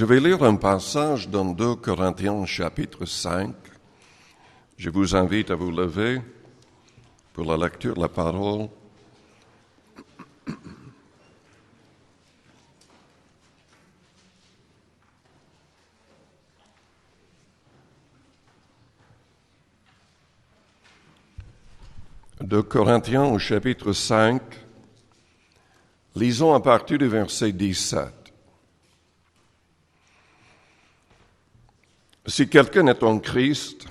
Je vais lire un passage dans 2 Corinthiens chapitre 5. Je vous invite à vous lever pour la lecture de la parole. De Corinthiens au chapitre 5, lisons à partir du verset 17. Si quelqu'un est en Christ,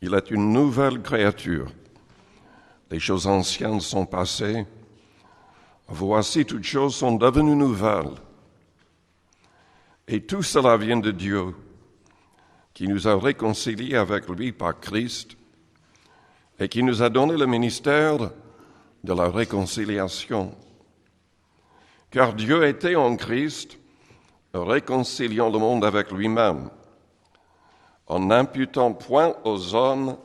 il est une nouvelle créature. Les choses anciennes sont passées. Voici, toutes choses sont devenues nouvelles. Et tout cela vient de Dieu, qui nous a réconciliés avec lui par Christ et qui nous a donné le ministère de la réconciliation. Car Dieu était en Christ, réconciliant le monde avec lui-même, en n'imputant point aux hommes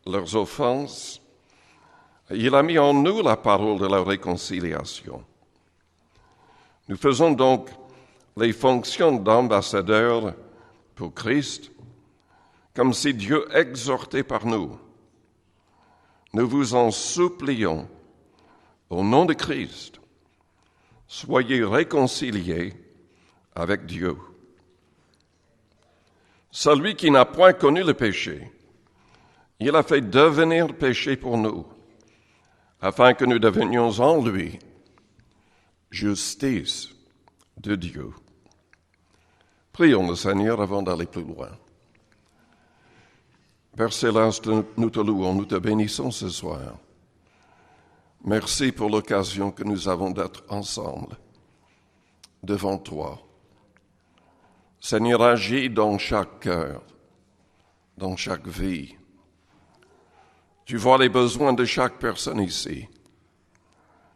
leurs offenses. Il a mis en nous la parole de la réconciliation. Nous faisons donc les fonctions d'ambassadeurs pour Christ, comme si Dieu exhortait par nous. Nous vous en supplions, au nom de Christ, soyez réconciliés avec Dieu. Celui qui n'a point connu le péché, il a fait devenir péché pour nous, afin que nous devenions en lui justice de Dieu. Prions le Seigneur avant d'aller plus loin. Père Céleste, nous te louons, nous te bénissons ce soir. Merci pour l'occasion que nous avons d'être ensemble, devant toi. Seigneur, agis dans chaque cœur, dans chaque vie. Tu vois les besoins de chaque personne ici.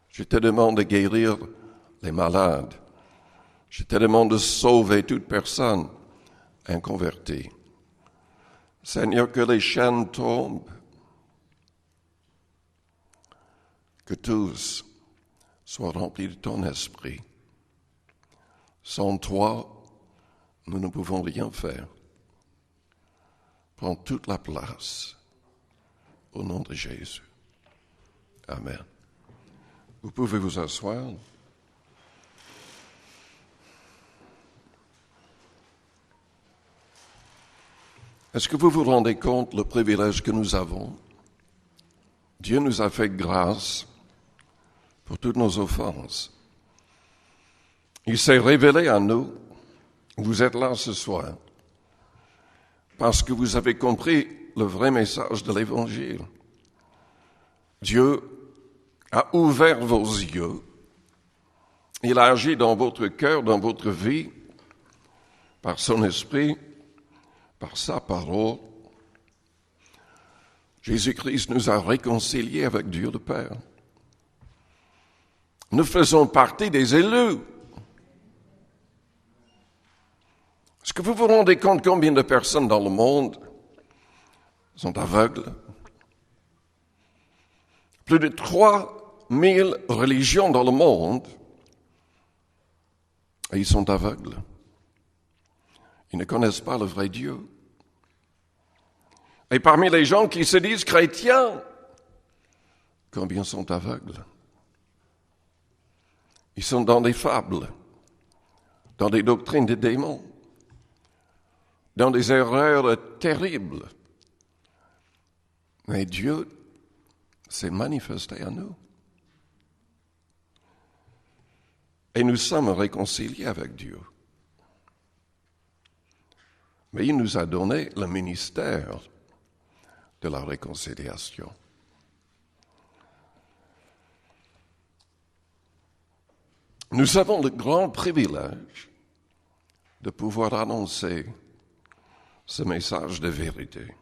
Je te demande de guérir les malades. Je te demande de sauver toute personne inconvertie. Seigneur, que les chaînes tombent, que tous soient remplis de ton esprit. Sans toi, nous ne pouvons rien faire. Prends toute la place au nom de Jésus. Amen. Vous pouvez vous asseoir. Est-ce que vous vous rendez compte le privilège que nous avons? Dieu nous a fait grâce pour toutes nos offenses. Il s'est révélé à nous. Vous êtes là ce soir parce que vous avez compris le vrai message de l'Évangile. Dieu a ouvert vos yeux. Il a agi dans votre cœur, dans votre vie, par son esprit, par sa parole. Jésus-Christ nous a réconciliés avec Dieu le Père. Nous faisons partie des élus. Est-ce que vous vous rendez compte combien de personnes dans le monde sont aveugles? Plus de 3000 religions dans le monde, et ils sont aveugles. Ils ne connaissent pas le vrai Dieu. Et parmi les gens qui se disent chrétiens, combien sont aveugles? Ils sont dans des fables, dans des doctrines de démons, dans des erreurs terribles. Mais Dieu s'est manifesté à nous. Et nous sommes réconciliés avec Dieu. Mais il nous a donné le ministère de la réconciliation. Nous avons le grand privilège de pouvoir annoncer ce message de vérité.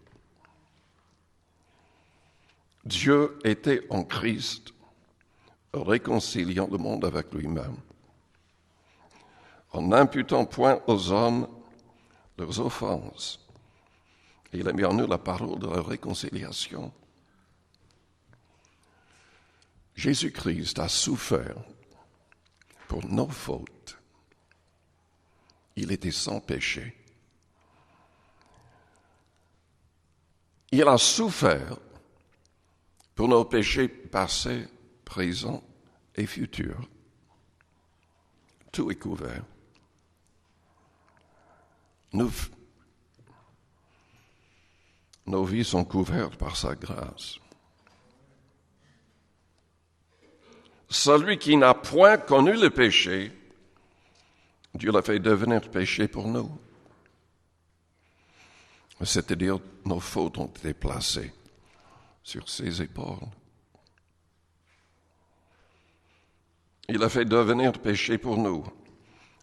Dieu était en Christ, réconciliant le monde avec lui-même, en n'imputant point aux hommes leurs offenses. Et il a mis en nous la parole de la réconciliation. Jésus-Christ a souffert pour nos fautes. il était sans péché. Il a souffert pour nos péchés passés, présents et futurs. Tout est couvert. Nos vies sont couvertes par sa grâce. Celui qui n'a point connu le péché, Dieu l'a fait devenir péché pour nous. C'est-à-dire, nos fautes ont été placées sur ses épaules. Il a fait devenir péché pour nous,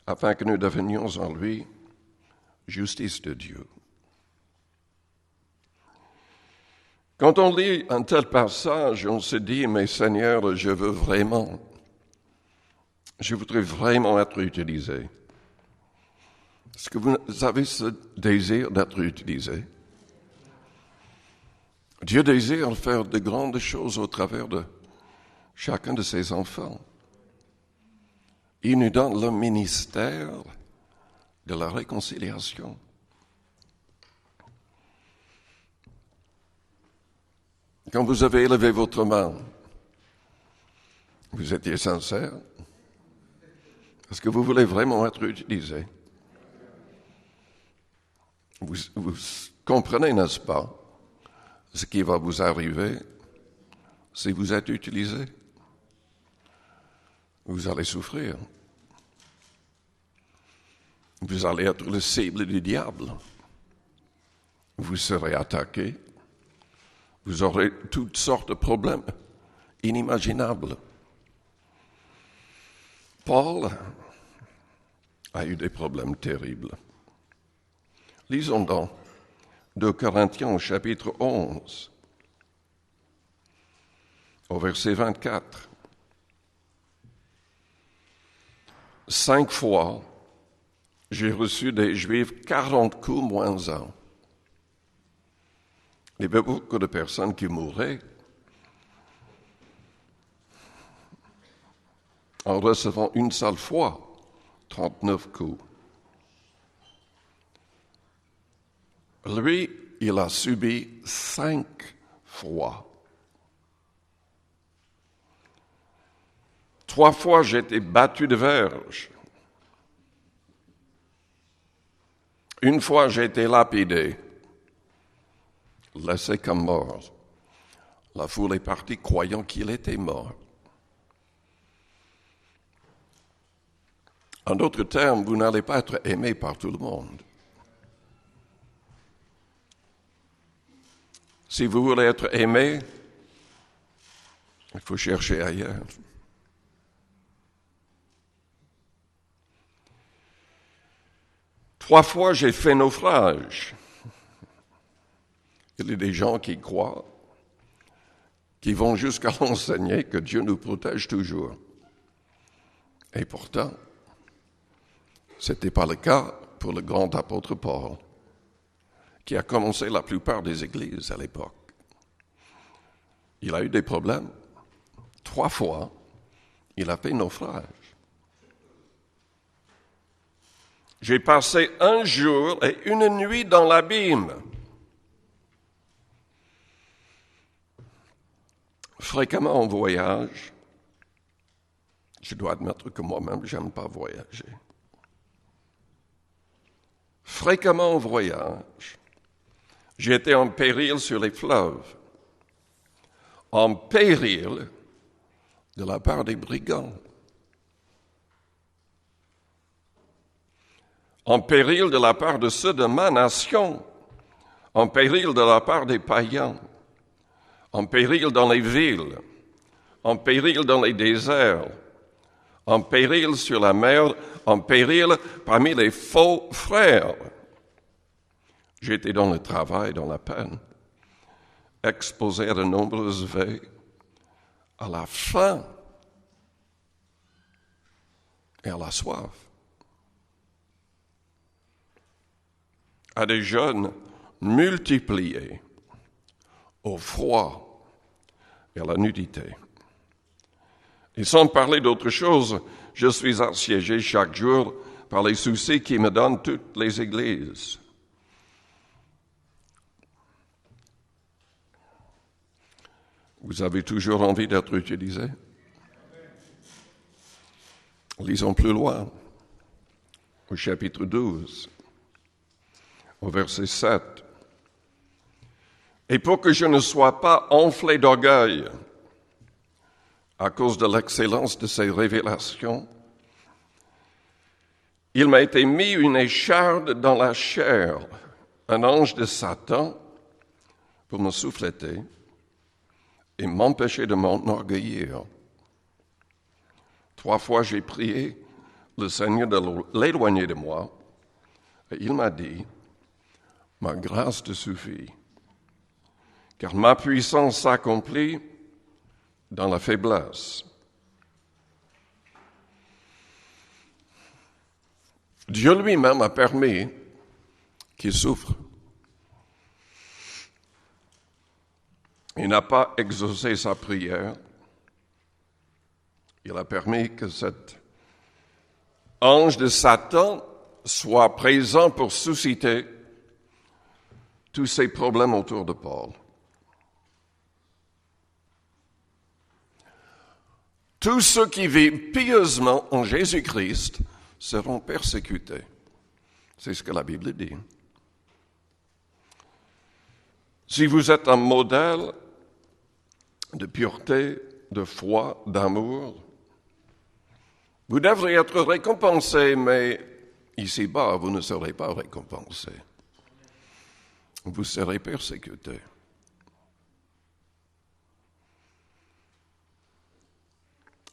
afin que nous devenions en lui justice de Dieu. Quand on lit un tel passage, on se dit, mais Seigneur, je voudrais vraiment être utilisé. Est-ce que vous avez ce désir d'être utilisé? Dieu désire faire de grandes choses au travers de chacun de ses enfants. Il nous donne le ministère de la réconciliation. Quand vous avez élevé votre main, vous étiez sincère? Est-ce que vous voulez vraiment être utilisé? Vous comprenez, n'est-ce pas, ce qui va vous arriver si vous êtes utilisé? Vous allez souffrir. Vous allez être le cible du diable. Vous serez attaqué. Vous aurez toutes sortes de problèmes inimaginables. Paul a eu des problèmes terribles. Lisons dans 2 Corinthiens au chapitre 11, au verset 24. 5 fois, j'ai reçu des Juifs 40 coups moins 1. Il y avait beaucoup de personnes qui mouraient en recevant une seule fois 39 coups. Lui, il a subi 5 fois. 3 fois, j'ai été battu de verge. 1 fois, j'ai été lapidé, laissé comme mort. La foule est partie croyant qu'il était mort. En d'autres termes, vous n'allez pas être aimé par tout le monde. Si vous voulez être aimé, il faut chercher ailleurs. Trois fois, j'ai fait naufrage. Il y a des gens qui croient, qui vont jusqu'à enseigner que Dieu nous protège toujours. Et pourtant, ce n'était pas le cas pour le grand apôtre Paul, qui a commencé la plupart des églises à l'époque. Il a eu des problèmes. 3 fois, il a fait naufrage. J'ai passé 1 jour et 1 nuit dans l'abîme. Fréquemment en voyage, je dois admettre que moi-même, je n'aime pas voyager. Fréquemment en voyage, j'ai été en péril sur les fleuves, en péril de la part des brigands, en péril de la part de ceux de ma nation, en péril de la part des païens, en péril dans les villes, en péril dans les déserts, en péril sur la mer, en péril parmi les faux frères. J'étais dans le travail, dans la peine, exposé à de nombreuses veilles, à la faim et à la soif, à des jeûnes multipliés, au froid et à la nudité. Et sans parler d'autre chose, je suis assiégé chaque jour par les soucis qui me donnent toutes les églises. Vous avez toujours envie d'être utilisé? Lisons plus loin, au chapitre 12, au verset 7. « Et pour que je ne sois pas enflé d'orgueil à cause de l'excellence de ces révélations, il m'a été mis une écharde dans la chair, un ange de Satan, pour me souffleter et m'empêcher de m'enorgueillir. 3 fois j'ai prié le Seigneur de l'éloigner de moi, et il m'a dit, « Ma grâce te suffit, car ma puissance s'accomplit dans la faiblesse. » Dieu lui-même a permis qu'il souffre. Il n'a pas exaucé sa prière. Il a permis que cet ange de Satan soit présent pour susciter tous ces problèmes autour de Paul. Tous ceux qui vivent pieusement en Jésus-Christ seront persécutés. C'est ce que la Bible dit. Si vous êtes un modèle de pureté, de foi, d'amour, vous devrez être récompensé, mais ici-bas, vous ne serez pas récompensé. Vous serez persécuté.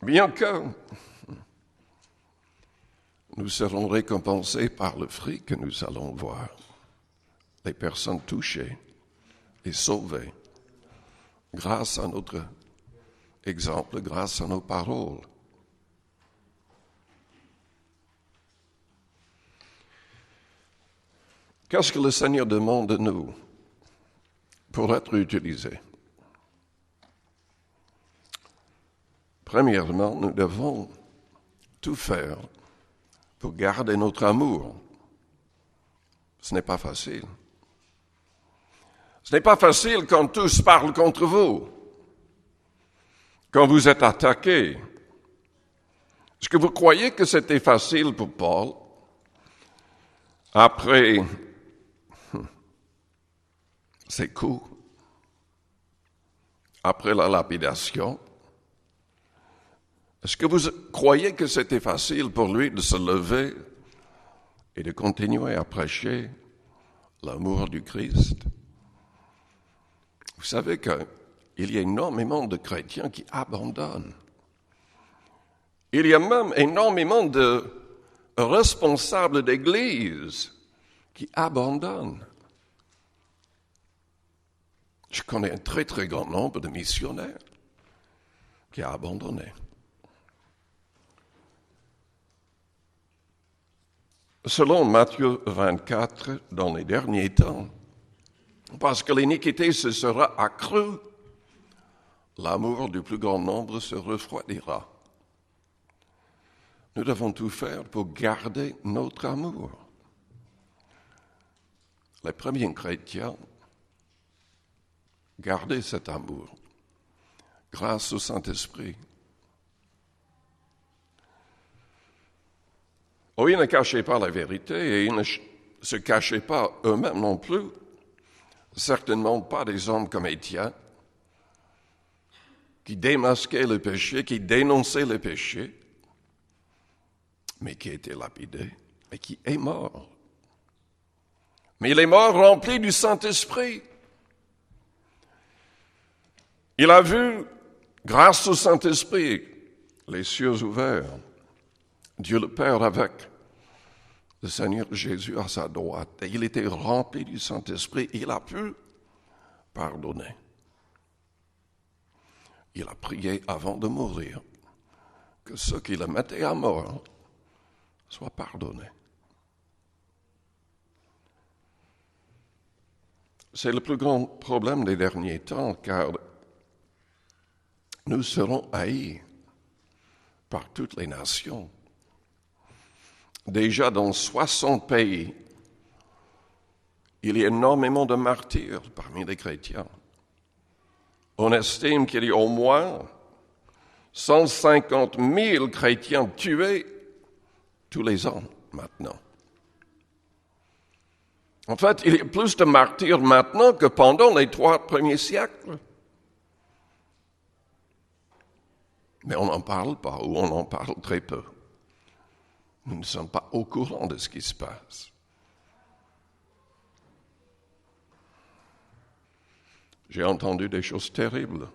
Bien que nous serons récompensés par le fruit que nous allons voir, les personnes touchées et sauvées, grâce à notre exemple, grâce à nos paroles. Qu'est-ce que le Seigneur demande de nous pour être utilisés? Premièrement, nous devons tout faire pour garder notre amour. Ce n'est pas facile. Ce n'est pas facile quand tous parlent contre vous, quand vous êtes attaqués. Est-ce que vous croyez que c'était facile pour Paul, après ses coups, après la lapidation? Est-ce que vous croyez que c'était facile pour lui de se lever et de continuer à prêcher l'amour du Christ? Vous savez qu'il y a énormément de chrétiens qui abandonnent. Il y a même énormément de responsables d'église qui abandonnent. Je connais un très, très grand nombre de missionnaires qui ont abandonné. Selon Matthieu 24, dans les derniers temps, parce que l'iniquité se sera accrue, l'amour du plus grand nombre se refroidira. Nous devons tout faire pour garder notre amour. Les premiers chrétiens gardaient cet amour grâce au Saint-Esprit. Oh, ils ne cachaient pas la vérité et ils ne se cachaient pas eux-mêmes non plus. Certainement pas des hommes comme Étienne, qui démasquaient le péché, qui dénonçaient le péché, mais qui était lapidé et qui est mort. Mais il est mort rempli du Saint-Esprit. Il a vu, grâce au Saint-Esprit, les cieux ouverts, Dieu le Père avec le Seigneur Jésus à sa droite. Et il était rempli du Saint-Esprit. Il a pu pardonner. Il a prié avant de mourir que ceux qui le mettaient à mort soient pardonnés. C'est le plus grand problème des derniers temps, car nous serons haïs par toutes les nations. déjà dans 60 pays, il y a énormément de martyrs parmi les chrétiens. On estime qu'il y a au moins 150 000 chrétiens tués tous les ans maintenant. En fait, il y a plus de martyrs maintenant que pendant les 3 premiers siècles. Mais on n'en parle pas, ou on en parle très peu. Nous ne sommes pas au courant de ce qui se passe. J'ai entendu des choses terribles.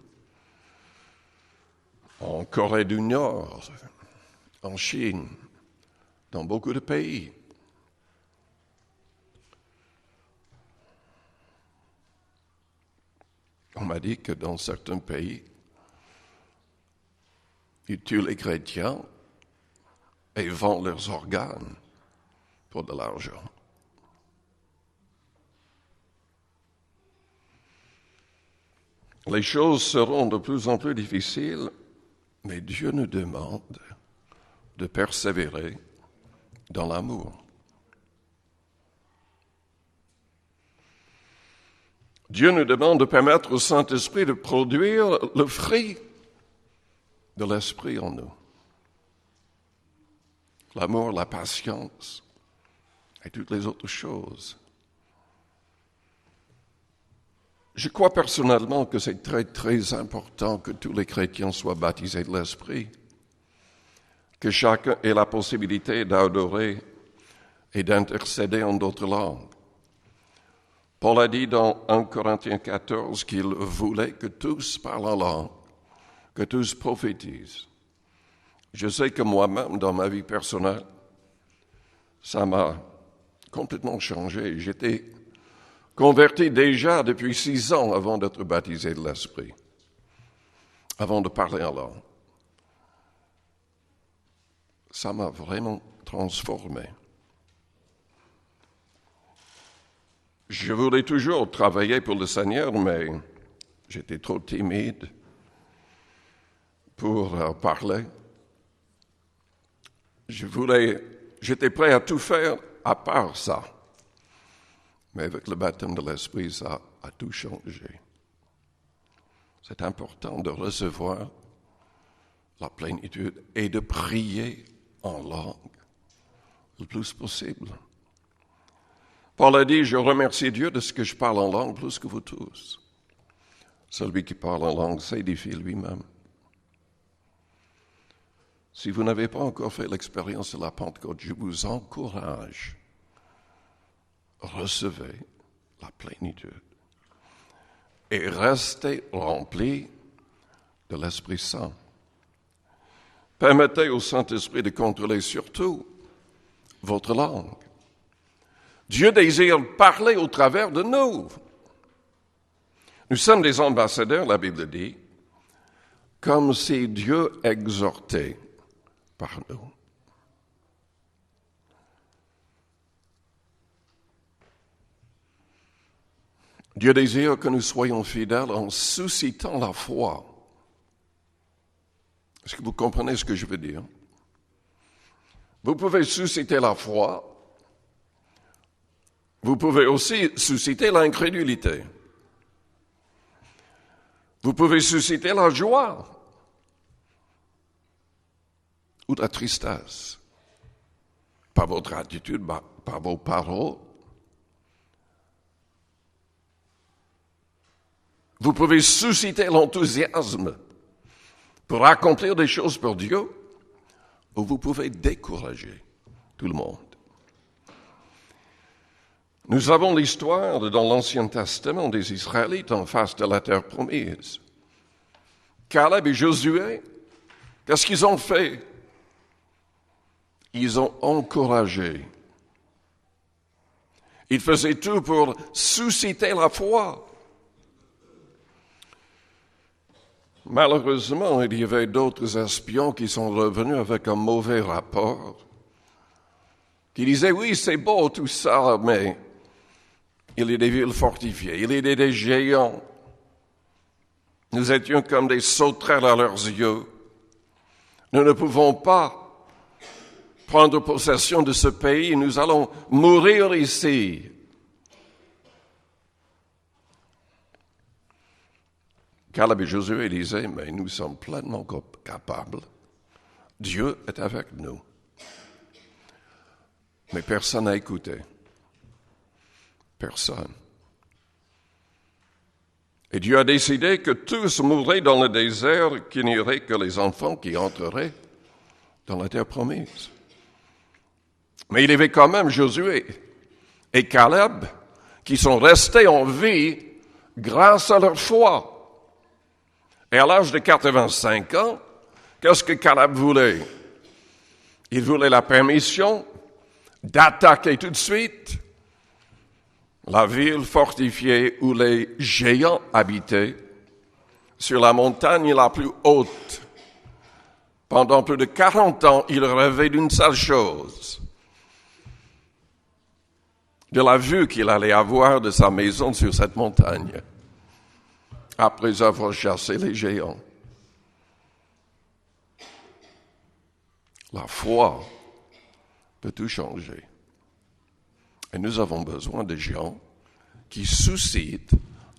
En Corée du Nord, en Chine, dans beaucoup de pays. On m'a dit que dans certains pays, ils tuent les chrétiens et vendent leurs organes pour de l'argent. Les choses seront de plus en plus difficiles, mais Dieu nous demande de persévérer dans l'amour. Dieu nous demande de permettre au Saint-Esprit de produire le fruit de l'Esprit en nous. L'amour, la patience et toutes les autres choses. Je crois personnellement que c'est très, très important que tous les chrétiens soient baptisés de l'Esprit, que chacun ait la possibilité d'adorer et d'intercéder en d'autres langues. Paul a dit dans 1 Corinthiens 14 qu'il voulait que tous parlent en langue, que tous prophétisent. Je sais que moi-même, dans ma vie personnelle, ça m'a complètement changé. J'étais converti déjà depuis 6 ans avant d'être baptisé de l'Esprit, avant de parler en langue. Ça m'a vraiment transformé. Je voulais toujours travailler pour le Seigneur, mais j'étais trop timide pour parler. J'étais prêt à tout faire à part ça. Mais avec le baptême de l'Esprit, ça a tout changé. C'est important de recevoir la plénitude et de prier en langue le plus possible. Paul a dit, je remercie Dieu de ce que je parle en langue plus que vous tous. Celui qui parle en langue s'édifie lui-même. Si vous n'avez pas encore fait l'expérience de la Pentecôte, je vous encourage. Recevez la plénitude et restez remplis de l'Esprit Saint. Permettez au Saint-Esprit de contrôler surtout votre langue. Dieu désire parler au travers de nous. Nous sommes des ambassadeurs, la Bible dit, comme si Dieu exhortait par nous. Dieu désire que nous soyons fidèles en suscitant la foi. Est-ce que vous comprenez ce que je veux dire? Vous pouvez susciter la foi. Vous pouvez aussi susciter l'incrédulité. Vous pouvez susciter la joie ou la tristesse par votre attitude, par vos paroles. Vous pouvez susciter l'enthousiasme pour accomplir des choses pour Dieu, ou vous pouvez décourager tout le monde. Nous avons l'histoire dans l'Ancien Testament des Israélites en face de la terre promise. Caleb et Josué, qu'est-ce qu'ils ont fait? Ils ont encouragé. Ils faisaient tout pour susciter la foi. Malheureusement, il y avait d'autres espions qui sont revenus avec un mauvais rapport, qui disaient, oui, c'est beau tout ça, mais il y a des villes fortifiées, il y a des géants. Nous étions comme des sauterelles à leurs yeux. Nous ne pouvons pas prendre possession de ce pays, nous allons mourir ici. Caleb et Josué disaient, mais nous sommes pleinement capables. Dieu est avec nous. Mais personne n'a écouté. Personne. Et Dieu a décidé que tous mourraient dans le désert, qu'il n'y aurait que les enfants qui entreraient dans la terre promise. Mais il y avait quand même Josué et Caleb qui sont restés en vie grâce à leur foi. Et à l'âge de 85 ans, qu'est-ce que Caleb voulait? Il voulait la permission d'attaquer tout de suite la ville fortifiée où les géants habitaient, sur la montagne la plus haute. Pendant plus de 40 ans, il rêvait d'une seule chose, de la vue qu'il allait avoir de sa maison sur cette montagne, après avoir chassé les géants. La foi peut tout changer. Et nous avons besoin de gens qui suscitent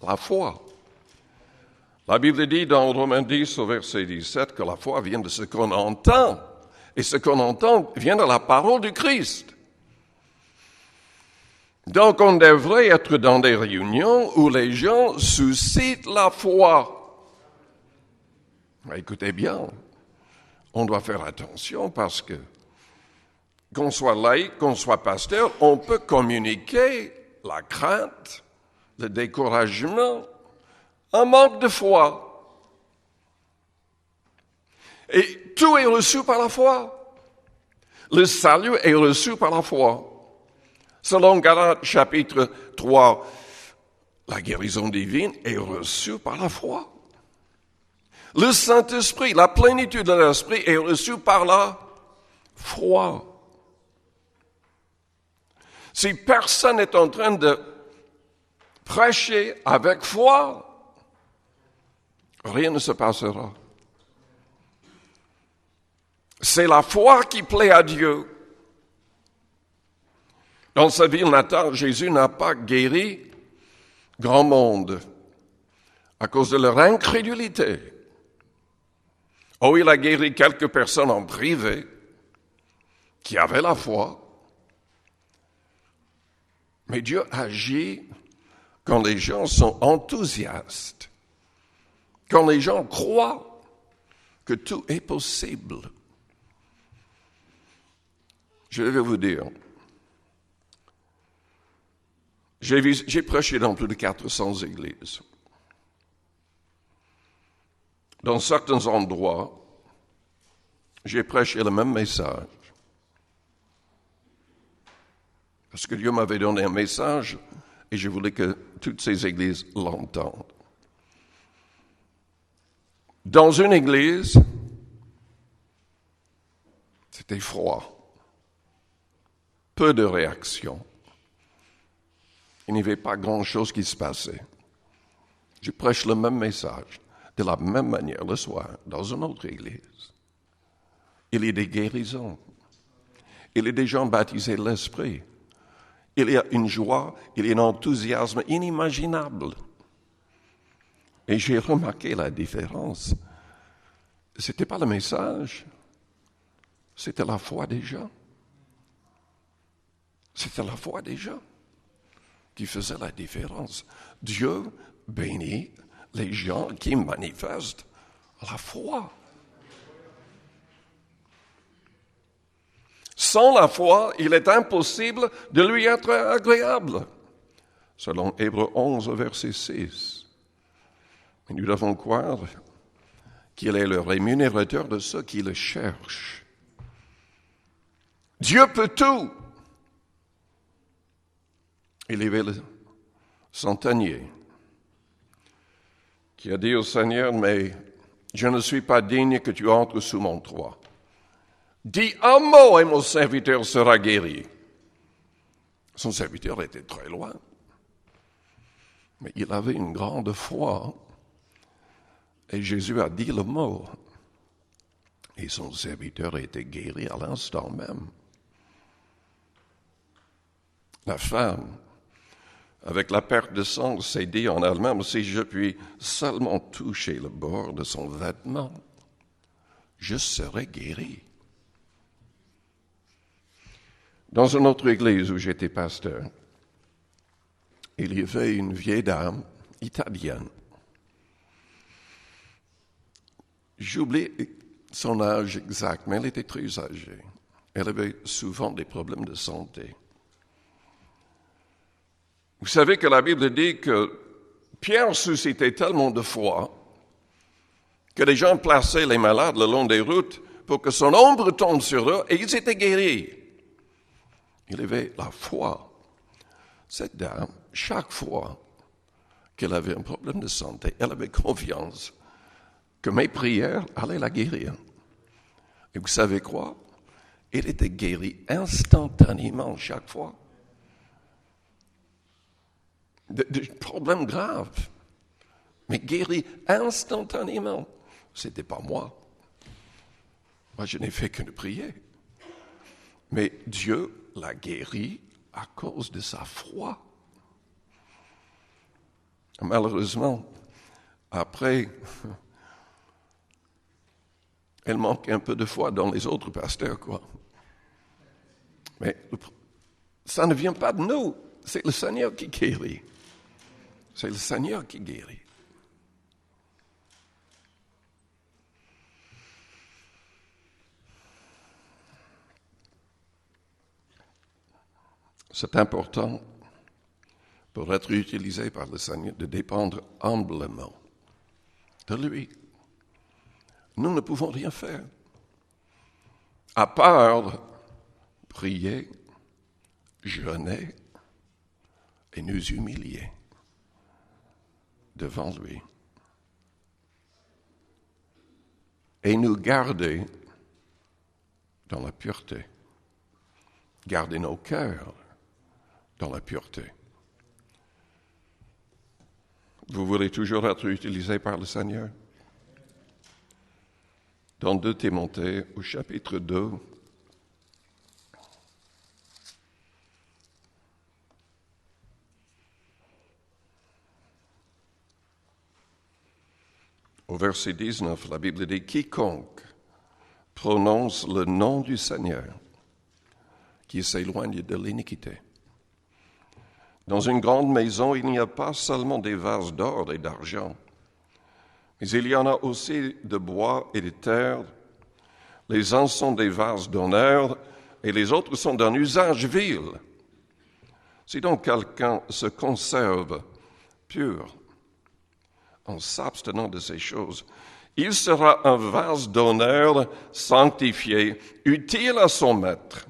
la foi. La Bible dit dans Romains 10 au verset 17 que la foi vient de ce qu'on entend. Et ce qu'on entend vient de la parole du Christ. Donc on devrait être dans des réunions où les gens suscitent la foi. Mais écoutez bien, on doit faire attention parce que qu'on soit laïc, qu'on soit pasteur, on peut communiquer la crainte, le découragement, un manque de foi. Et tout est reçu par la foi. Le salut est reçu par la foi. Selon Galates chapitre 3, la guérison divine est reçue par la foi. Le Saint-Esprit, la plénitude de l'Esprit est reçue par la foi. Si personne n'est en train de prêcher avec foi, rien ne se passera. C'est la foi qui plaît à Dieu. Dans sa ville natale, Jésus n'a pas guéri grand monde à cause de leur incrédulité. Oh, il a guéri quelques personnes en privé qui avaient la foi. Mais Dieu agit quand les gens sont enthousiastes, quand les gens croient que tout est possible. Je vais vous dire, j'ai prêché dans plus de 400 églises. Dans certains endroits, j'ai prêché le même message. Parce que Dieu m'avait donné un message et je voulais que toutes ces églises l'entendent. Dans une église, c'était froid. Peu de réaction. Il n'y avait pas grand-chose qui se passait. Je prêche le même message, de la même manière, le soir, dans une autre église. Il y a des guérisons. Il y a des gens baptisés de l'Esprit. Il y a une joie, il y a un enthousiasme inimaginable. Et j'ai remarqué la différence. Ce n'était pas le message, c'était la foi des gens. C'était la foi des gens qui faisait la différence. Dieu bénit les gens qui manifestent la foi. Sans la foi, il est impossible de lui être agréable. Selon Hébreux 11, verset 6. Mais nous devons croire qu'il est le rémunérateur de ceux qui le cherchent. Dieu peut tout. Il y avait le centenier qui a dit au Seigneur, mais je ne suis pas digne que tu entres sous mon toit. Dis un mot et mon serviteur sera guéri. Son serviteur était très loin. Mais il avait une grande foi. Et Jésus a dit le mot. Et son serviteur a été guéri à l'instant même. La femme, avec la perte de sang, s'est dit en elle-même, si je puis seulement toucher le bord de son vêtement, je serai guéri. Dans une autre église où j'étais pasteur, il y avait une vieille dame italienne. J'oublie son âge exact, mais elle était très âgée. Elle avait souvent des problèmes de santé. Vous savez que la Bible dit que Pierre suscitait tellement de foi que les gens plaçaient les malades le long des routes pour que son ombre tombe sur eux et ils étaient guéris. Il avait la foi. Cette dame, chaque fois qu'elle avait un problème de santé, elle avait confiance que mes prières allaient la guérir. Et vous savez quoi? Elle était guérie instantanément chaque fois. De problèmes graves, mais guérie instantanément. Ce n'était pas moi. Moi, je n'ai fait que de prier. Mais Dieu l'a guérie à cause de sa foi. Malheureusement, après, elle manque un peu de foi dans les autres pasteurs, quoi. Mais ça ne vient pas de nous. C'est le Seigneur qui guérit. C'est le Seigneur qui guérit. C'est important pour être utilisé par le Seigneur de dépendre humblement de lui. Nous ne pouvons rien faire, à part prier, jeûner et nous humilier devant lui. Et nous garder dans la pureté. Garder nos cœurs dans la pureté. Vous voulez toujours être utilisé par le Seigneur? Dans 2 Timothée, au chapitre 2, au verset 19, la Bible dit « Quiconque prononce le nom du Seigneur, qui s'éloigne de l'iniquité. » Dans une grande maison, il n'y a pas seulement des vases d'or et d'argent, mais il y en a aussi de bois et de terre. Les uns sont des vases d'honneur et les autres sont d'un usage vil. Si donc quelqu'un se conserve pur en s'abstenant de ces choses, il sera un vase d'honneur sanctifié, utile à son maître,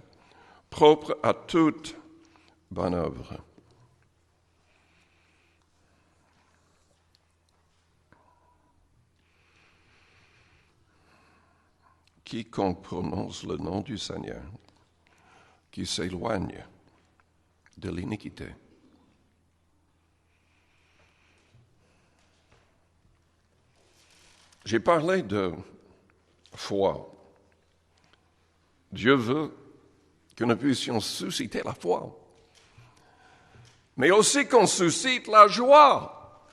propre à toute bonne œuvre. Quiconque prononce le nom du Seigneur, qui s'éloigne de l'iniquité. J'ai parlé de foi. Dieu veut que nous puissions susciter la foi, mais aussi qu'on suscite la joie.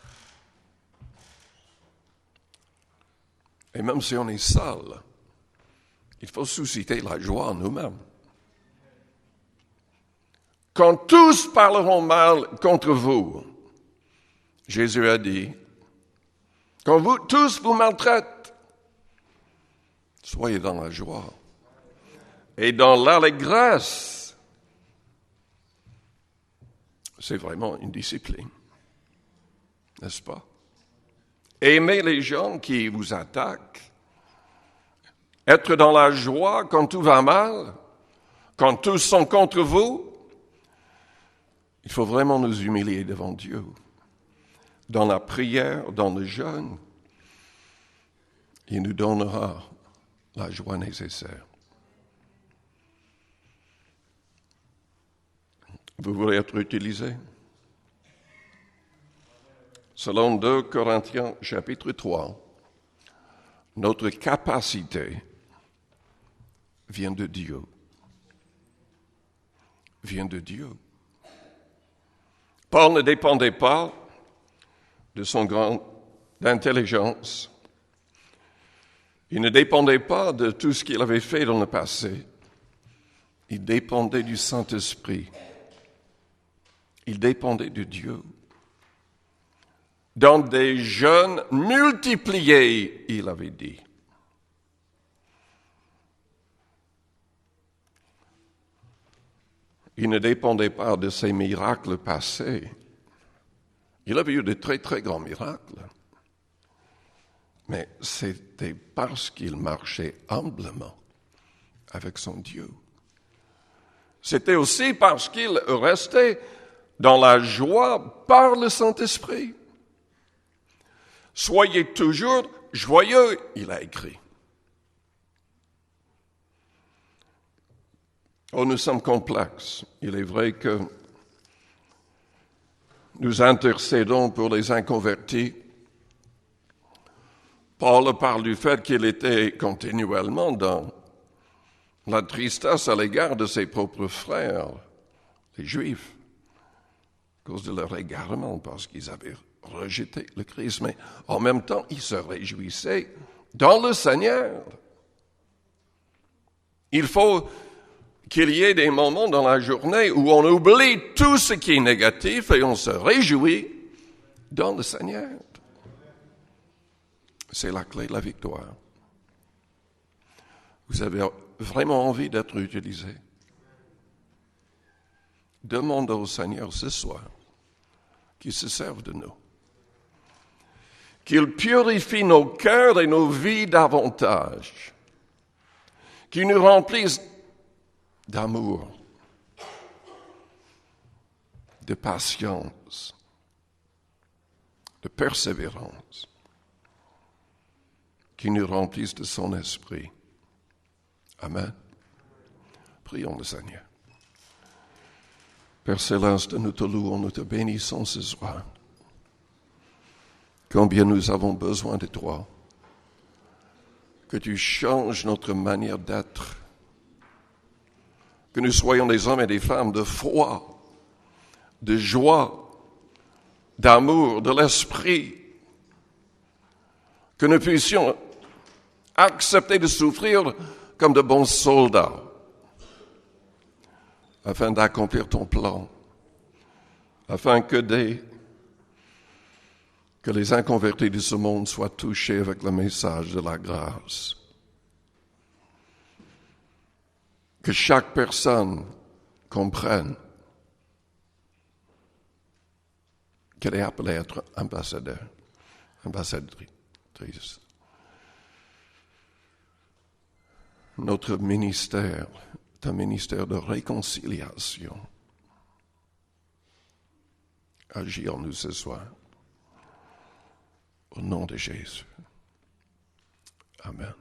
Et même si on est seul, il faut susciter la joie en nous-mêmes. Quand tous parleront mal contre vous, Jésus a dit, quand tous vous maltraitent, soyez dans la joie et dans l'allégresse. C'est vraiment une discipline, n'est-ce pas? Aimez les gens qui vous attaquent. Être dans la joie quand tout va mal, quand tous sont contre vous. Il faut vraiment nous humilier devant Dieu. Dans la prière, dans le jeûne, il nous donnera la joie nécessaire. Vous voulez être utilisé? Selon 2 Corinthiens chapitre 3, notre capacité vient de Dieu. Vient de Dieu. Paul ne dépendait pas de son grand intelligence. Il ne dépendait pas de tout ce qu'il avait fait dans le passé. Il dépendait du Saint-Esprit. Il dépendait de Dieu. Dans des jeûnes multipliés, il avait dit. Il ne dépendait pas de ses miracles passés. Il avait eu de très, très grands miracles. Mais c'était parce qu'il marchait humblement avec son Dieu. C'était aussi parce qu'il restait dans la joie par le Saint-Esprit. Soyez toujours joyeux, il a écrit. Oh, nous sommes complexes. Il est vrai que nous intercédons pour les inconvertis. Paul parle du fait qu'il était continuellement dans la tristesse à l'égard de ses propres frères, les Juifs, à cause de leur égarement, parce qu'ils avaient rejeté le Christ. Mais en même temps, il se réjouissait dans le Seigneur. Il faut qu'il y ait des moments dans la journée où on oublie tout ce qui est négatif et on se réjouit dans le Seigneur. C'est la clé de la victoire. Vous avez vraiment envie d'être utilisé? Demandez au Seigneur ce soir qu'il se serve de nous. Qu'il purifie nos cœurs et nos vies davantage. Qu'il nous remplisse d'amour, de patience, de persévérance. Qu'il nous remplisse de son esprit. Amen. Prions le Seigneur. Père Céleste, nous te louons, nous te bénissons ce soir. Combien nous avons besoin de toi. Que tu changes notre manière d'être. Que nous soyons des hommes et des femmes de foi, de joie, d'amour, de l'esprit. Que nous puissions accepter de souffrir comme de bons soldats, afin d'accomplir ton plan, afin que les inconvertis de ce monde soient touchés avec le message de la grâce. Que chaque personne comprenne qu'elle est appelée à être ambassadeur, ambassadrice. Notre ministère est un ministère de réconciliation. Agis en nous ce soir. Au nom de Jésus. Amen.